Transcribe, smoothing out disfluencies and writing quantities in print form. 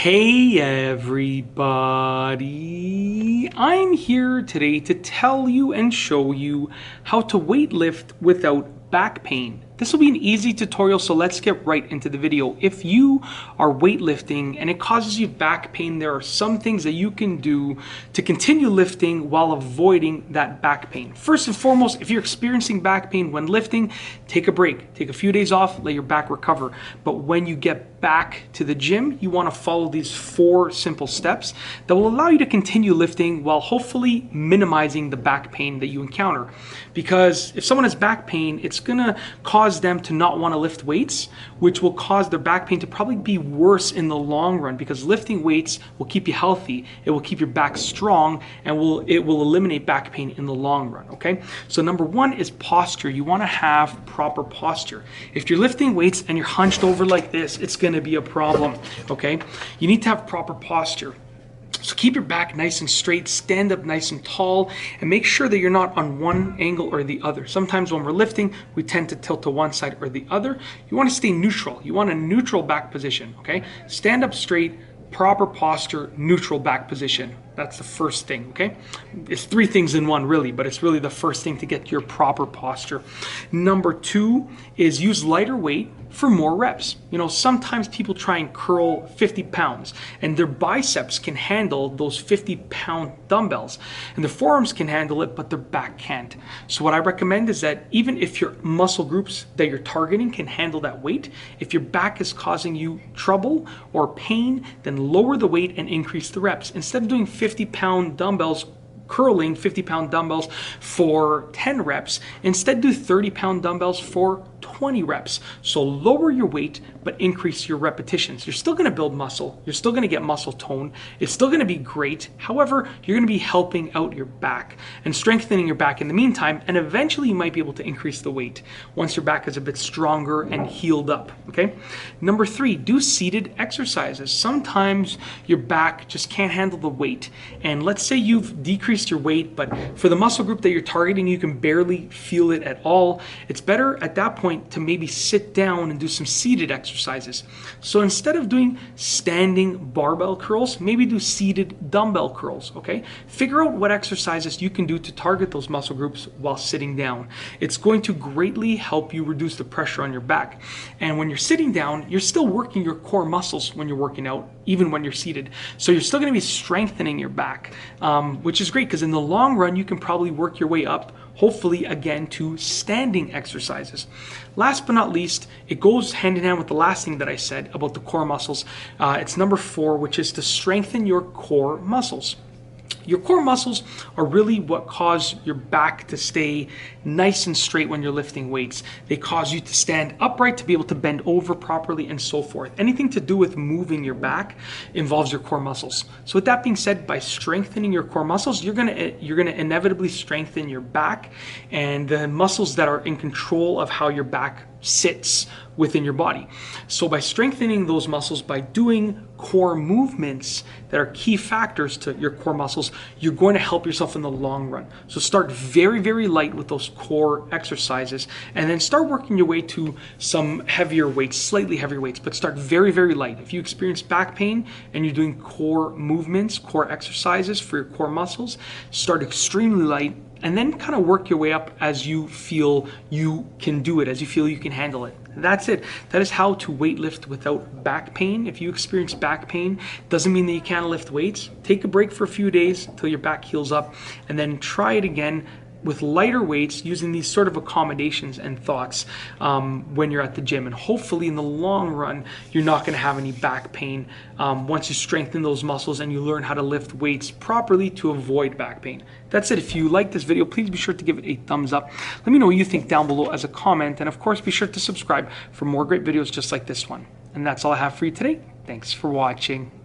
Hey everybody, I'm here today to tell you and show you how to weight lift without back pain. This will be an easy tutorial, so let's get right into the video. If you are weightlifting and it causes you back pain, there are some things that you can do to continue lifting while avoiding that back pain. First and foremost, if you're experiencing back pain when lifting, take a break. Take a few days off, let your back recover. But when you get back to the gym, you want to follow these 4 simple steps that will allow you to continue lifting while hopefully minimizing the back pain that you encounter. Because if someone has back pain, it's going to cause them to not want to lift weights, which will cause their back pain to probably be worse in the long run, because lifting weights will keep you healthy, it will keep your back strong, and it will eliminate back pain in the long run. Okay, so number 1 is posture. You want to have proper posture. If you're lifting weights and you're hunched over like this, it's going to be a problem. Okay, you need to have proper posture. So keep your back nice and straight, stand up nice and tall, and make sure that you're not on one angle or the other. Sometimes when we're lifting, we tend to tilt to one side or the other. You want to stay neutral. You want a neutral back position, okay? Stand up straight, proper posture, neutral back position. That's the first thing, okay? It's 3 things in one, really, but it's really the first thing to get your proper posture. Number 2 is use lighter weight for more reps. You know, sometimes people try and curl 50 pounds and their biceps can handle those 50-pound dumbbells and their forearms can handle it, but their back can't. So what I recommend is that even if your muscle groups that you're targeting can handle that weight, if your back is causing you trouble or pain, then lower the weight and increase the reps. Instead of doing 50-pound dumbbells, curling 50-pound dumbbells for 10 reps, instead do 30-pound dumbbells for 20 reps. So lower your weight, but increase your repetitions. You're still going to build muscle. You're still going to get muscle tone. It's still going to be great. However, you're going to be helping out your back and strengthening your back in the meantime. And eventually you might be able to increase the weight once your back is a bit stronger and healed up. Okay. Number 3, do seated exercises. Sometimes your back just can't handle the weight. And let's say you've decreased your weight, but for the muscle group that you're targeting, you can barely feel it at all. It's better at that point to maybe sit down and do some seated exercises. So instead of doing standing barbell curls, maybe do seated dumbbell curls, okay? Figure out what exercises you can do to target those muscle groups while sitting down. It's going to greatly help you reduce the pressure on your back. And when you're sitting down, you're still working your core muscles when you're working out, even when you're seated. So you're still going to be strengthening your back, which is great because in the long run, you can probably work your way up, hopefully again, to standing exercises. Last but not least, it goes hand in hand with the last thing that I said about the core muscles. It's number 4, which is to strengthen your core muscles. Your core muscles are really what cause your back to stay nice and straight when you're lifting weights. They cause you to stand upright, to be able to bend over properly, and so forth. Anything to do with moving your back involves your core muscles. So with that being said, by strengthening your core muscles, you're gonna inevitably strengthen your back and the muscles that are in control of how your back sits within your body. So by strengthening those muscles, by doing core movements that are key factors to your core muscles, you're going to help yourself in the long run. So start very, very light with those core exercises and then start working your way to some heavier weights, slightly heavier weights, but start very, very light. If you experience back pain and you're doing core movements, core exercises for your core muscles, start extremely light and then kind of work your way up as you feel you can do it, as you feel you can handle it. That's it. That is how to weight lift without back pain. If you experience back pain, doesn't mean that you can't lift weights. Take a break for a few days until your back heals up and then try it again with lighter weights using these sort of accommodations and thoughts when you're at the gym. And hopefully in the long run, you're not going to have any back pain once you strengthen those muscles and you learn how to lift weights properly to avoid back pain. That's it. If you like this video, please be sure to give it a thumbs up. Let me know what you think down below as a comment. And of course, be sure to subscribe for more great videos just like this one. And that's all I have for you today. Thanks for watching.